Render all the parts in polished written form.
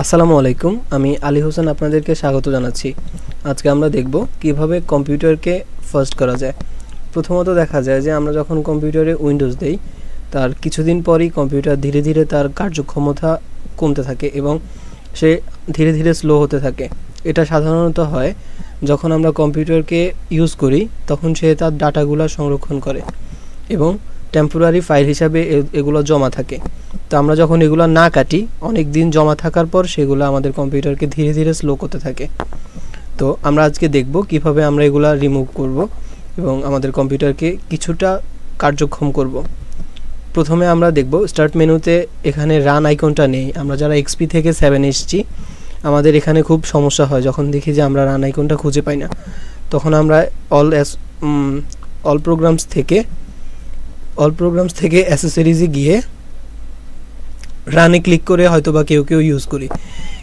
আসসালামু আলাইকুম, আমি আলী হোসেন আপনাদেরকে স্বাগত জানাচ্ছি। আজকে আমরা দেখব কিভাবে কম্পিউটারকে ফার্স্ট করা যায়। প্রথমত দেখা যায় যে আমরা যখন কম্পিউটারে উইন্ডোজ দেই তার কিছুদিন পরই কম্পিউটার ধীরে ধীরে তার কার্যক্ষমতা কমতে থাকে এবং সে ধীরে ধীরে স্লো হতে থাকে। এটা সাধারণত হয় যখন আমরা কম্পিউটারকে ইউজ করি তখন সে তার ডাটাগুলো সংরক্ষণ করে এবং টেম্পোরারি ফাইল হিসাবে এগুলো জমা থাকে। তো আমরা যখন এগুলো না কাটি অনেক দিন জমা থাকার পর সেগুলো আমাদের কম্পিউটারকে ধীরে ধীরে স্লো করতে থাকে। তো আমরা আজকে দেখব কিভাবে আমরা এগুলো রিমুভ করব এবং আমাদের কম্পিউটারকে কিছুটা কার্যক্ষম করব। প্রথমে আমরা দেখব স্টার্ট মেনুতে এখানে রান আইকনটা নেই। আমরা যারা এক্সপি থেকে 7 এসেছি আমাদের এখানে খুব সমস্যা হয় যখন দেখি যে আমরা রান আইকনটা খুঁজে পাই না। তখন আমরা অল প্রোগ্রামস থেকে অ্যাসেসরিজে গিয়ে রানে ক্লিক করে হয়তো বা কেউ ইউজ করি,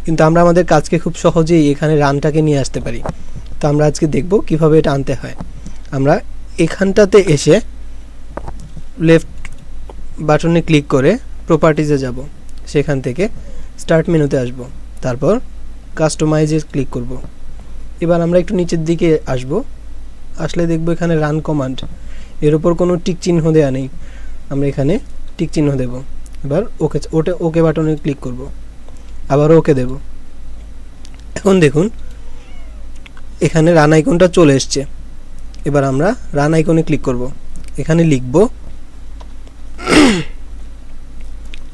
কিন্তু আমরা আমাদের কাজকে খুব সহজেই এখানে রানটাকে নিয়ে আসতে পারি। তো আমরা আজকে দেখব কিভাবে এটা আনতে হয়। আমরা এখানটাতে এসে লেফট বাটনে ক্লিক করে প্রপার্টিজে যাব, সেখান থেকে স্টার্ট মেনুতে আসব, তারপর কাস্টমাইজে ক্লিক করব। এবার আমরা একটু নিচের দিকে আসলে দেখব এখানে রান কমান্ড, এর উপর কোনো টিক চিহ্ন দেওয়া নেই। আমরা এখানে টিক চিহ্ন দেব। এবার ওকে বাটনে ক্লিক করব, আবার ওকে দেব। এখন দেখুন এখানে রান আইকনটা চলে এসছে। এবার আমরা রান আইকনে ক্লিক করব। এখানে লিখব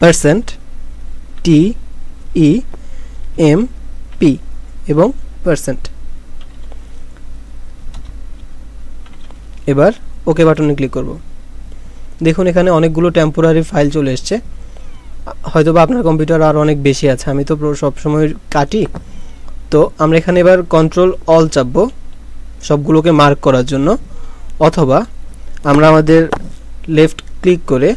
%TEMP এবং %। এবার ওকে বাটনে ক্লিক করব। দেখুন এখানে অনেকগুলো টেম্পোরারি ফাইল চলে এসছে। হয়তো বা আপনার কম্পিউটার আর অনেক বেশি আছে, আমি তো সবসময় কাটি। তো আমরা এখানে এবার কন্ট্রোল অল চাপবো সবগুলোকে মার্ক করার জন্য, অথবা আমরা আমাদের লেফট ক্লিক করে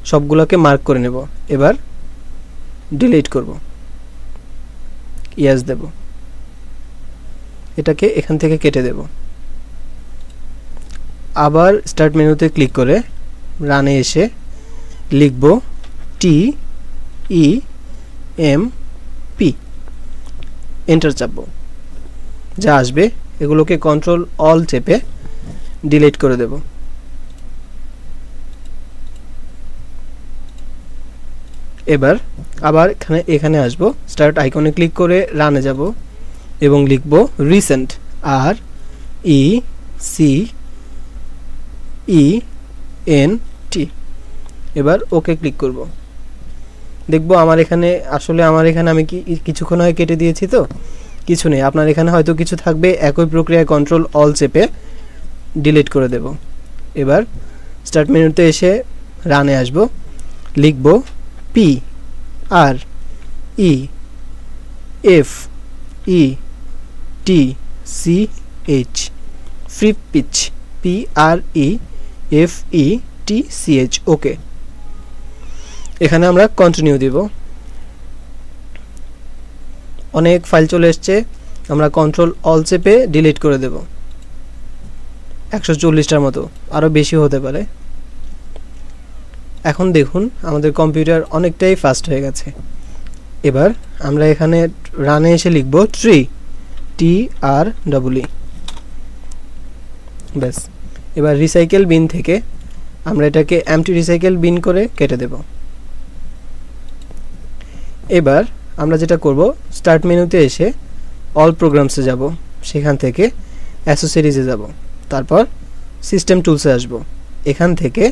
সবগুলোকে মার্ক করে নেব। এবার ডিলিট করব, ইয়েস দেব, এটাকে এখান থেকে কেটে দেব। আবার স্টার্ট মেনুতে ক্লিক করে রানে এসে লিখব TEMP, এন্টার চাপব। যা আসবে এগুলোকে কন্ট্রোল অল চেপে ডিলিট করে দেব। এবার আবার এখানে আসব, স্টার্ট আইকনে ক্লিক করে রানে যাব এবং লিখব রিসেন্ট, RECENT। এবার ওকে ক্লিক করব। দেখব আমার এখানে আমি কিছুক্ষণ আগে কেটে দিয়েছি, তো কিছু নেই। আপনার এখানে হয়তো কিছু থাকবে। একই প্রক্রিয়ায় কন্ট্রোল অল চেপে ডিলিট করে দেব। এবার স্টার্ট মেনুতে এসে রানে আসব, লিখব PREFETCH, PREFETCH, ওকে। এখানে আমরা কন্টিনিউ দিব। অনেক ফাইল চলে এসছে, আমরা কন্ট্রোল অল চেপে ডিলিট করে দেব। 140টার মতো, আরও বেশি হতে পারে। এখন দেখুন আমাদের কম্পিউটার অনেকটাই ফাস্ট হয়ে গেছে। এবার আমরা এখানে রানে এসে লিখব TREE, ব্যাস। এবার রিসাইকেল বিন থেকে আমরা এটাকে এমটি রিসাইকেল বিন করে কেটে দেব। এবার আমরা যেটা করব, স্টার্ট মেনুতে এসে অল প্রোগ্রামসে যাব, সেখান থেকে অ্যাসেসরিজে যাব, তারপর সিস্টেম টুলসে আসব। এখান থেকে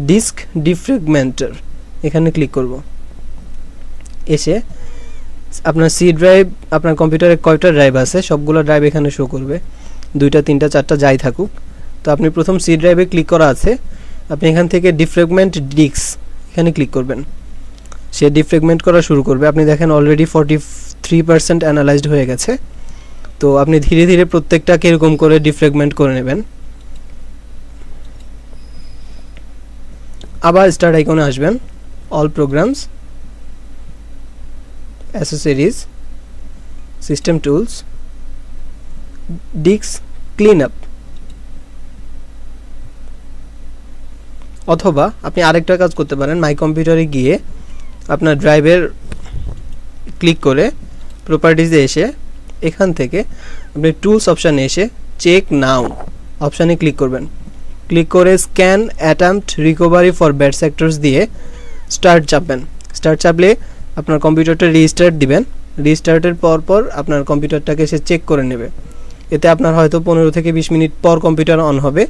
ডিস্ক ডিফ্র্যাগমেন্টার এখানে ক্লিক করব। এসে আপনার সি ড্রাইভ, আপনার কম্পিউটারে কয়টা ড্রাইভ আছে সবগুলো ড্রাইভ এখানে শো করবে, 2টা 3টা 4টা যাই থাকুক। তো আপনি প্রথম সি ড্রাইভে ক্লিক করা আছে, আপনি এখান থেকে ডিফ্র্যাগমেন্ট ডিস্ক এখানে ক্লিক করবেন। সে ডিফ্র্যাগমেন্ট করা শুরু করবে। আপনি দেখেন অলরেডি 43% অ্যানালাইজড হয়ে গেছে। তো আপনি ধীরে ধীরে প্রত্যেকটাকে এরকম করে ডিফ্র্যাগমেন্ট করে নেবেন। আবার স্টার্ট আইকনে আসবেন, all programs, accessories, system tools, disk clean up. অথবা আপনি আরেকটা কাজ করতে পারেন, মাই কম্পিউটারে গিয়ে আপনার ড্রাইভের ক্লিক করে প্রপার্টিজে এসে এখান থেকে আপনি টুলস অপশানে এসে চেক নাও অপশানে ক্লিক করবেন। ক্লিক করে scan attempt recovery for bad sectors দিয়ে স্টার্ট চাপবেন। স্টার্ট চাপলে আপনার কম্পিউটারটা রিস্টার্ট দিবেন। রিস্টার্টের পর আপনার কম্পিউটারটাকে সে চেক করে নেবে। এতে আপনার হয়তো 15 থেকে 20 মিনিট পর কম্পিউটার অন হবে,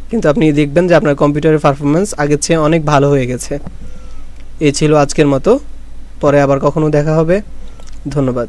কিন্তু আপনি দেখবেন যে আপনার কম্পিউটারের পারফরমেন্স আগের চেয়ে অনেক ভালো হয়ে গেছে। এই ছিল আজকের মতো, পরে আবার কখনো দেখা হবে। ধন্যবাদ।